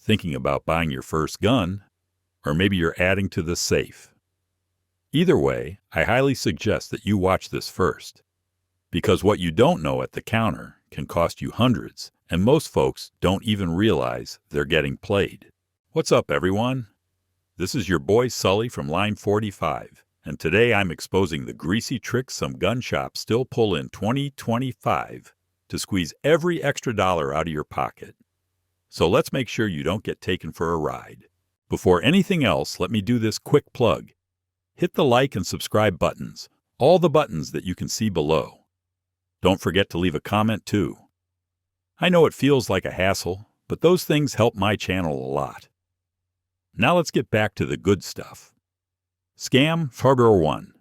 thinking about buying your first gun, or maybe you're adding to the safe. Either way, I highly suggest that you watch this first, because what you don't know at the counter can cost you hundreds, and most folks don't even realize they're getting played. What's up, everyone? This is your boy Sully from Line 45, and today I'm exposing the greasy tricks some gun shops still pull in 2025 to squeeze every extra dollar out of your pocket. So let's make sure you don't get taken for a ride. Before anything else, let me do this quick plug. Hit the like and subscribe buttons, all the buttons that you can see below. Don't forget to leave a comment too. I know it feels like a hassle, but those things help my channel a lot. Now let's get back to the good stuff. Scam Farborough 1.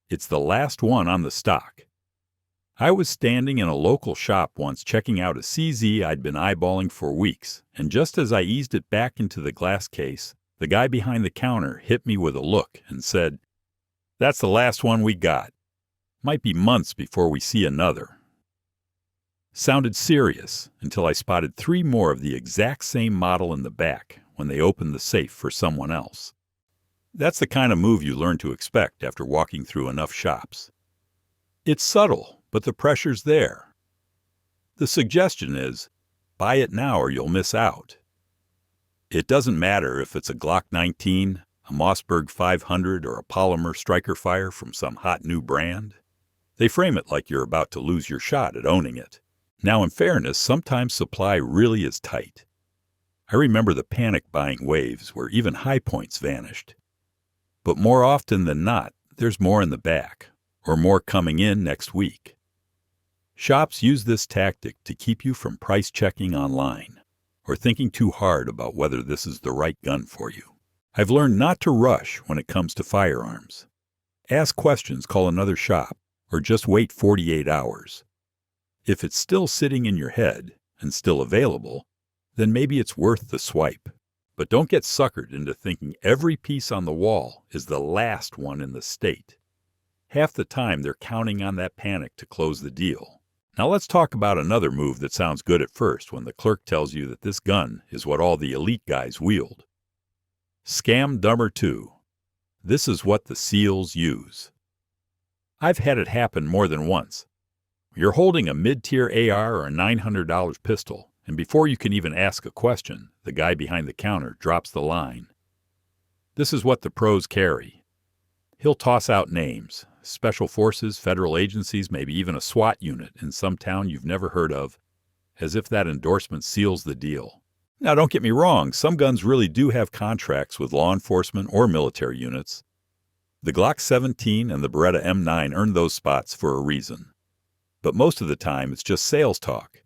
It's the last one on the stock. I was standing in a local shop once checking out a CZ I'd been eyeballing for weeks, and just as I eased it back into the glass case, the guy behind the counter hit me with a look and said, "That's the last one we got. Might be months before we see another." Sounded serious until I spotted 3 more of the exact same model in the back when they opened the safe for someone else. That's the kind of move you learn to expect after walking through enough shops. It's subtle, but the pressure's there. The suggestion is, buy it now or you'll miss out. It doesn't matter if it's a Glock 19, a Mossberg 500, or a polymer striker fire from some hot new brand. They frame it like you're about to lose your shot at owning it. Now, in fairness, sometimes supply really is tight. I remember the panic buying waves where even high points vanished. But more often than not, there's more in the back, or more coming in next week. Shops use this tactic to keep you from price checking online, or thinking too hard about whether this is the right gun for you. I've learned not to rush when it comes to firearms. Ask questions, call another shop, or just wait 48 hours. If it's still sitting in your head and still available, then maybe it's worth the swipe. But don't get suckered into thinking every piece on the wall is the last one in the state. Half the time they're counting on that panic to close the deal. Now let's talk about another move that sounds good at first when the clerk tells you that this gun is what all the elite guys wield. Scam number 2. This is what the SEALs use. I've had it happen more than once. You're holding a mid-tier AR or a $900 pistol, and before you can even ask a question, the guy behind the counter drops the line. This is what the pros carry. He'll toss out names, special forces, federal agencies, maybe even a SWAT unit in some town you've never heard of, as if that endorsement seals the deal. Now don't get me wrong, some guns really do have contracts with law enforcement or military units. The Glock 17 and the Beretta M9 earned those spots for a reason. But most of the time it's just sales talk.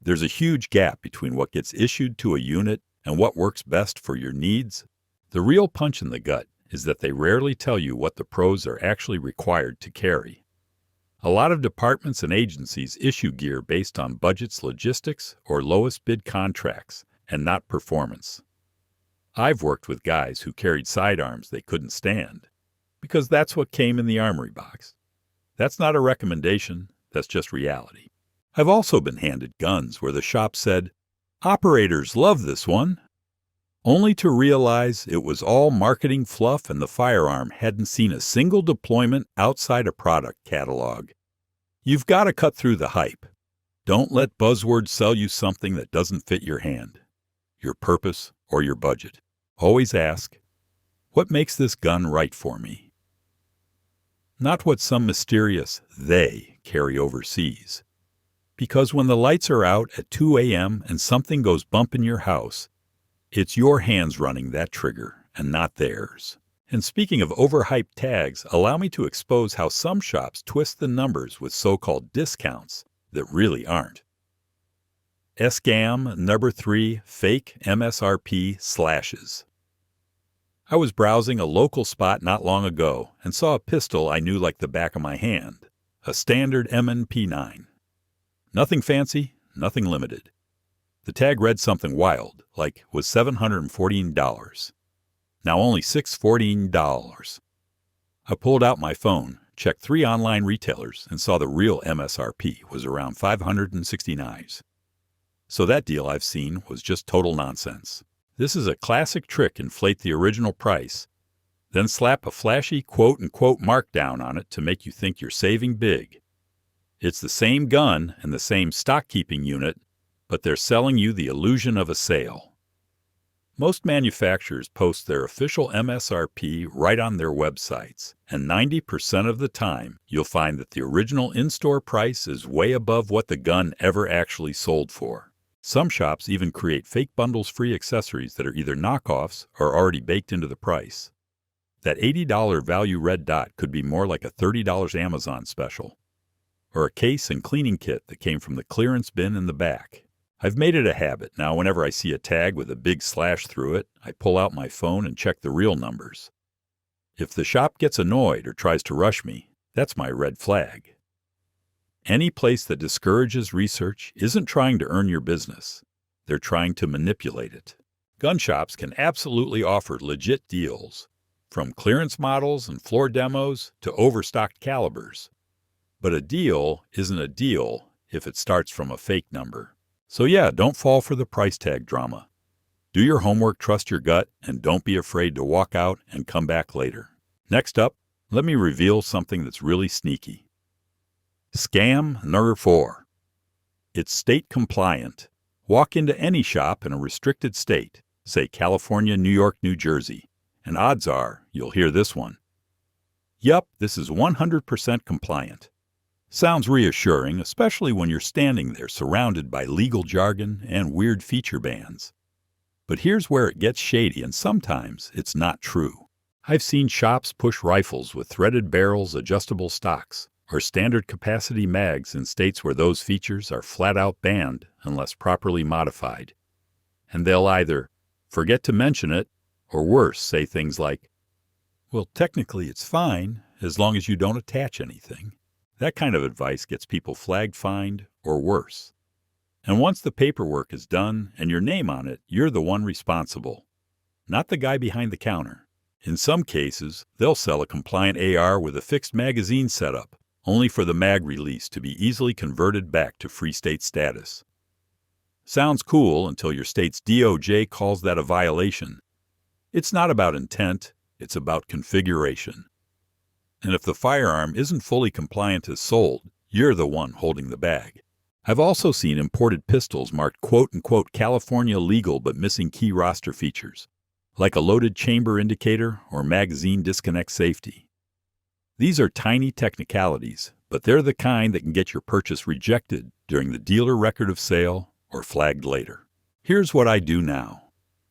There's a huge gap between what gets issued to a unit and what works best for your needs. The real punch in the gut is that they rarely tell you what the pros are actually required to carry. A lot of departments and agencies issue gear based on budgets, logistics, or lowest bid contracts, and not performance. I've worked with guys who carried sidearms they couldn't stand, because that's what came in the armory box. That's not a recommendation, that's just reality. I've also been handed guns where the shop said, "Operators love this one," only to realize it was all marketing fluff and the firearm hadn't seen a single deployment outside a product catalog. You've got to cut through the hype. Don't let buzzwords sell you something that doesn't fit your hand, your purpose, or your budget. Always ask, what makes this gun right for me? Not what some mysterious they carry overseas. Because when the lights are out at 2 a.m. and something goes bump in your house, it's your hands running that trigger and not theirs. And speaking of overhyped tags, allow me to expose how some shops twist the numbers with so-called discounts that really aren't. SCAM number 3, fake MSRP slashes. I was browsing a local spot not long ago and saw a pistol I knew like the back of my hand, a standard M&P9. Nothing fancy, nothing limited. The tag read something wild, like was $714. Now only $614. I pulled out my phone, checked 3 online retailers, and saw the real MSRP was around $569. So that deal I've seen was just total nonsense. This is a classic trick: inflate the original price, then slap a flashy quote-unquote markdown on it to make you think you're saving big. It's the same gun and the same stock-keeping unit, but they're selling you the illusion of a sale. Most manufacturers post their official MSRP right on their websites, and 90% of the time you'll find that the original in-store price is way above what the gun ever actually sold for. Some shops even create fake bundles-free accessories that are either knockoffs or already baked into the price. That $80 value red dot could be more like a $30 Amazon special, or a case and cleaning kit that came from the clearance bin in the back. I've made it a habit now. Whenever I see a tag with a big slash through it, I pull out my phone and check the real numbers. If the shop gets annoyed or tries to rush me, that's my red flag. Any place that discourages research isn't trying to earn your business. They're trying to manipulate it. Gun shops can absolutely offer legit deals, from clearance models and floor demos to overstocked calibers. But a deal isn't a deal if it starts from a fake number. So yeah, don't fall for the price tag drama. Do your homework, trust your gut, and don't be afraid to walk out and come back later. Next up, let me reveal something that's really sneaky. Scam number 4. It's state compliant. Walk into any shop in a restricted state, say California, New York, New Jersey, and odds are you'll hear this one. Yup, this is 100% compliant. Sounds reassuring, especially when you're standing there surrounded by legal jargon and weird feature bands. But here's where it gets shady, and sometimes it's not true. I've seen shops push rifles with threaded barrels, adjustable stocks, or standard capacity mags in states where those features are flat-out banned unless properly modified. And they'll either forget to mention it, or worse, say things like, well, technically it's fine as long as you don't attach anything. That kind of advice gets people flagged, fined, or worse. And once the paperwork is done and your name on it, you're the one responsible, not the guy behind the counter. In some cases, they'll sell a compliant AR with a fixed magazine setup, only for the mag release to be easily converted back to free state status. Sounds cool until your state's DOJ calls that a violation. It's not about intent, it's about configuration. And if the firearm isn't fully compliant as sold, you're the one holding the bag. I've also seen imported pistols marked quote-unquote California legal but missing key roster features, like a loaded chamber indicator or magazine disconnect safety. These are tiny technicalities, but they're the kind that can get your purchase rejected during the dealer record of sale or flagged later. Here's what I do now.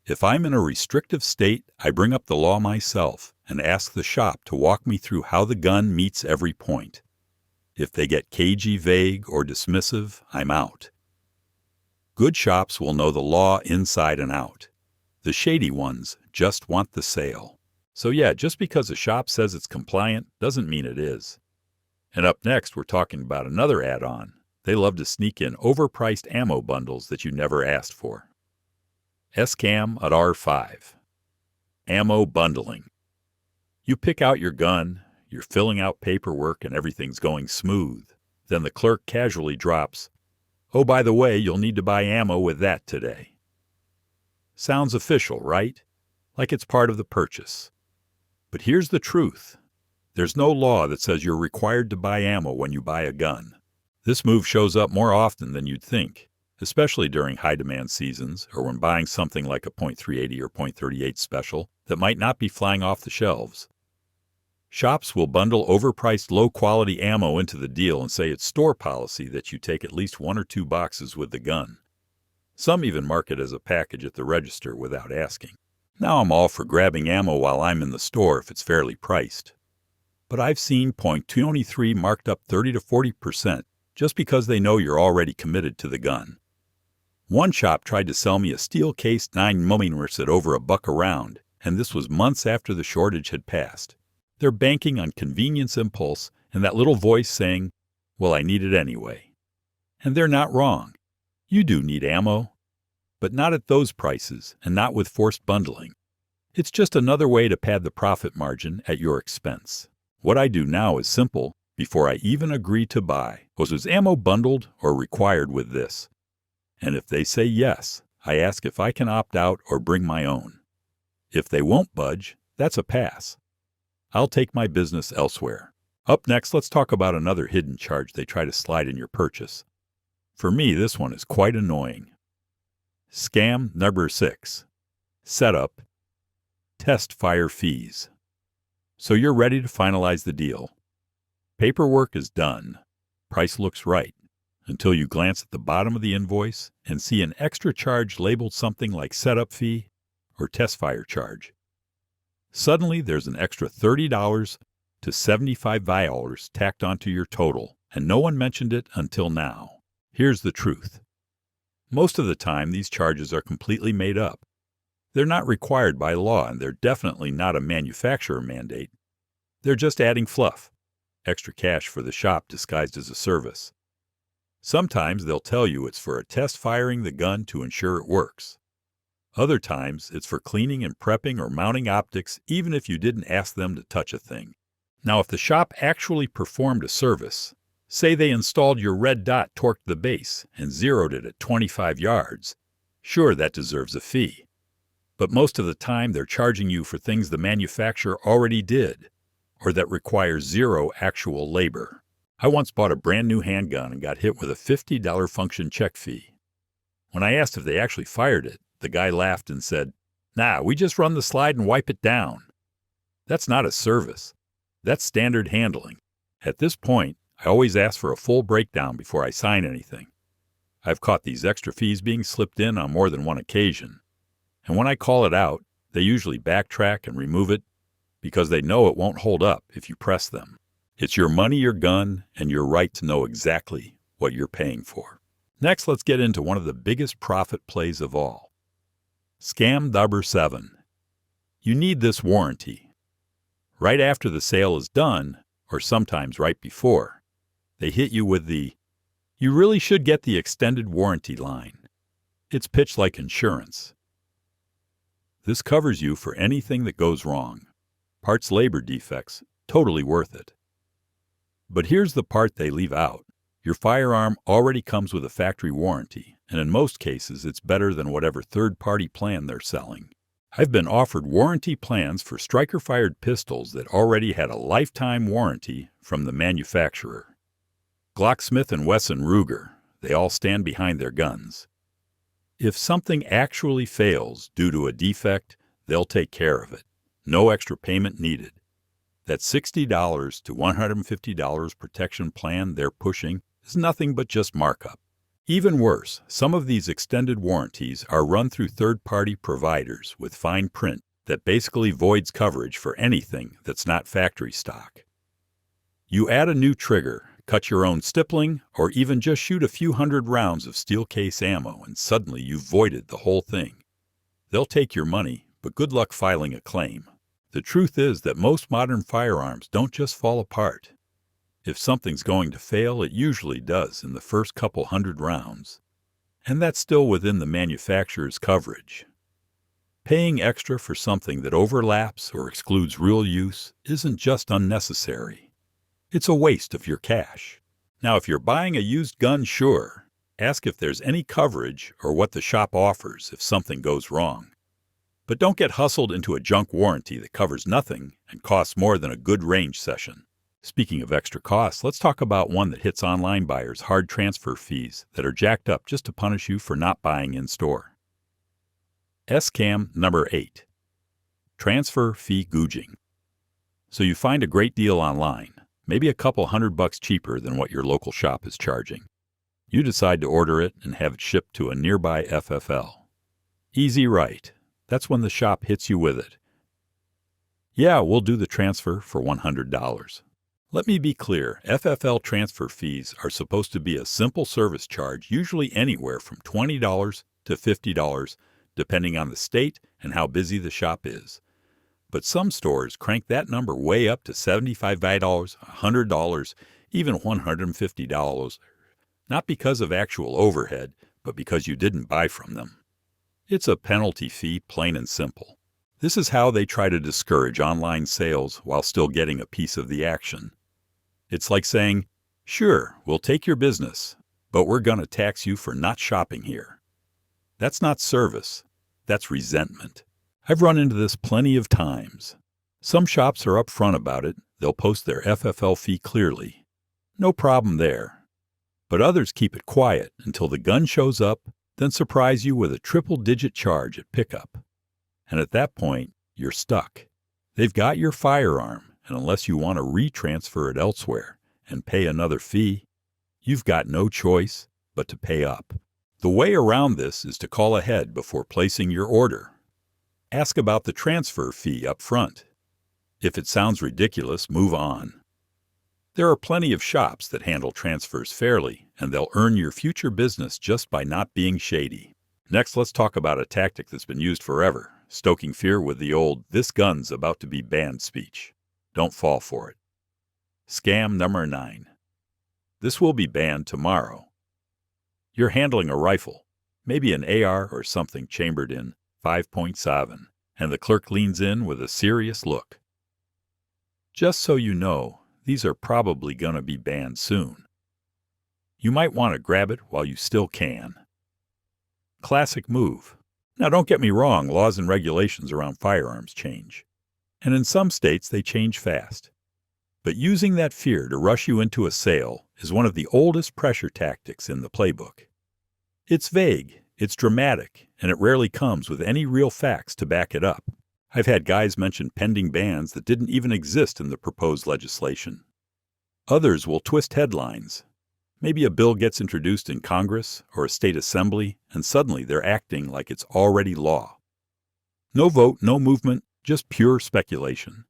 If I'm in a restrictive state, I bring up the law myself and ask the shop to walk me through how the gun meets every point. If they get cagey, vague, or dismissive, I'm out. Good shops will know the law inside and out. The shady ones just want the sale. So yeah, just because a shop says it's compliant doesn't mean it is. And up next, we're talking about another add-on. They love to sneak in overpriced ammo bundles that you never asked for. SCAMS at R5. Ammo bundling. You pick out your gun, you're filling out paperwork, and everything's going smooth. Then the clerk casually drops, "Oh, by the way, you'll need to buy ammo with that today." Sounds official, right? Like it's part of the purchase. But here's the truth. There's no law that says you're required to buy ammo when you buy a gun. This move shows up more often than you'd think, especially during high-demand seasons or when buying something like a .380 or .38 special that might not be flying off the shelves. Shops will bundle overpriced low-quality ammo into the deal and say it's store policy that you take at least 1 or 2 boxes with the gun. Some even mark it as a package at the register without asking. Now I'm all for grabbing ammo while I'm in the store if it's fairly priced. But I've seen .223 marked up 30 to 40% just because they know you're already committed to the gun. One shop tried to sell me a steel-cased 9mm at over $1 a round, and this was months after the shortage had passed. They're banking on convenience impulse and that little voice saying, "Well, I need it anyway." And they're not wrong. You do need ammo, but not at those prices and not with forced bundling. It's just another way to pad the profit margin at your expense. What I do now is simple. Before I even agree to buy, was ammo bundled or required with this? And if they say yes, I ask if I can opt out or bring my own. If they won't budge, that's a pass. I'll take my business elsewhere. Up next, let's talk about another hidden charge they try to slide in your purchase. For me, this one is quite annoying. Scam number 6. Setup. Test fire fees. So you're ready to finalize the deal. Paperwork is done. Price looks right. Until you glance at the bottom of the invoice and see an extra charge labeled something like setup fee or test fire charge. Suddenly, there's an extra $30 to $75 tacked onto your total, and no one mentioned it until now. Here's the truth. Most of the time, these charges are completely made up. They're not required by law, and they're definitely not a manufacturer mandate. They're just adding fluff, extra cash for the shop disguised as a service. Sometimes they'll tell you it's for a test firing the gun to ensure it works. Other times, it's for cleaning and prepping or mounting optics, even if you didn't ask them to touch a thing. Now, if the shop actually performed a service, say they installed your red dot torqued the base and zeroed it at 25 yards, sure, that deserves a fee. But most of the time, they're charging you for things the manufacturer already did, or that require zero actual labor. I once bought a brand new handgun and got hit with a $50 function check fee. When I asked if they actually fired it, the guy laughed and said, "Nah, we just run the slide and wipe it down." That's not a service. That's standard handling. At this point, I always ask for a full breakdown before I sign anything. I've caught these extra fees being slipped in on more than one occasion. And when I call it out, they usually backtrack and remove it because they know it won't hold up if you press them. It's your money, your gun, and your right to know exactly what you're paying for. Next, let's get into one of the biggest profit plays of all. Scam number 7. You need this warranty. Right after the sale is done, or sometimes right before, they hit you with the, "You really should get the extended warranty" line. It's pitched like insurance. This covers you for anything that goes wrong. Parts labor defects, totally worth it. But here's the part they leave out. Your firearm already comes with a factory warranty, and in most cases it's better than whatever third-party plan they're selling. I've been offered warranty plans for striker-fired pistols that already had a lifetime warranty from the manufacturer. Glock, Smith & Wesson, Ruger, they all stand behind their guns. If something actually fails due to a defect, they'll take care of it. No extra payment needed. That $60 to $150 protection plan they're pushing is nothing but just markup. Even worse, some of these extended warranties are run through third-party providers with fine print that basically voids coverage for anything that's not factory stock. You add a new trigger, cut your own stippling, or even just shoot a few hundred rounds of steel case ammo, and suddenly you've voided the whole thing. They'll take your money, but good luck filing a claim. The truth is that most modern firearms don't just fall apart. If something's going to fail, it usually does in the first couple hundred rounds. And that's still within the manufacturer's coverage. Paying extra for something that overlaps or excludes real use isn't just unnecessary. It's a waste of your cash. Now, if you're buying a used gun, sure, ask if there's any coverage or what the shop offers if something goes wrong. But don't get hustled into a junk warranty that covers nothing and costs more than a good range session. Speaking of extra costs, let's talk about one that hits online buyers hard: transfer fees that are jacked up just to punish you for not buying in-store. SCAM number 8. Transfer fee gouging. So you find a great deal online, maybe a couple $100 cheaper than what your local shop is charging. You decide to order it and have it shipped to a nearby FFL. Easy, right? That's when the shop hits you with it. "Yeah, we'll do the transfer for $100. Let me be clear, FFL transfer fees are supposed to be a simple service charge, usually anywhere from $20 to $50, depending on the state and how busy the shop is. But some stores crank that number way up to $75, $100, even $150, not because of actual overhead, but because you didn't buy from them. It's a penalty fee, plain and simple. This is how they try to discourage online sales while still getting a piece of the action. It's like saying, "Sure, we'll take your business, but we're going to tax you for not shopping here. That's not service. That's resentment. I've run into this plenty of times. Some shops are upfront about it. They'll post their FFL fee clearly. No problem there. But others keep it quiet until the gun shows up, then surprise you with a triple-digit charge at pickup. And at that point, you're stuck. They've got your firearm, and unless you want to retransfer it elsewhere and pay another fee, you've got no choice but to pay up. The way around this is to call ahead before placing your order. Ask about the transfer fee up front. If it sounds ridiculous, move on. There are plenty of shops that handle transfers fairly, and they'll earn your future business just by not being shady. Next, let's talk about a tactic that's been used forever, stoking fear with the old "this gun's about to be banned" speech. Don't fall for it. Scam number 9. This will be banned tomorrow. You're handling a rifle, maybe an AR or something chambered in 5.7, and the clerk leans in with a serious look. Just so you know, these are probably going to be banned soon. You might want to grab it while you still can. Classic move. Now don't get me wrong, laws and regulations around firearms change. And in some states they change fast. But using that fear to rush you into a sale is one of the oldest pressure tactics in the playbook. It's vague, it's dramatic, and it rarely comes with any real facts to back it up. I've had guys mention pending bans that didn't even exist in the proposed legislation. Others will twist headlines. Maybe a bill gets introduced in Congress or a state assembly, and suddenly they're acting like it's already law. No vote, no movement, just pure speculation.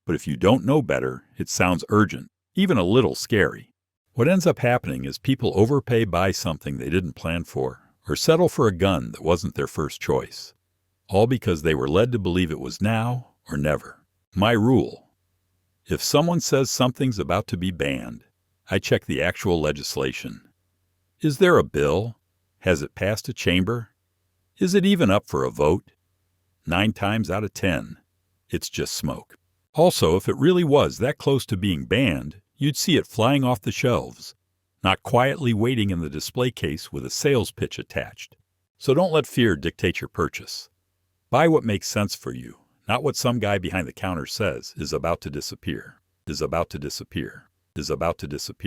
But if you don't know better, it sounds urgent, even a little scary. What ends up happening is people overpay, buy something they didn't plan for, or settle for a gun that wasn't their first choice. All because they were led to believe it was now or never. My rule: if someone says something's about to be banned, I check the actual legislation. Is there a bill? Has it passed a chamber? Is it even up for a vote? 9 times out of 10, it's just smoke. Also, if it really was that close to being banned, you'd see it flying off the shelves, not quietly waiting in the display case with a sales pitch attached. So don't let fear dictate your purchase. Buy what makes sense for you, not what some guy behind the counter says is about to disappear, is about to disappear, is about to disappear.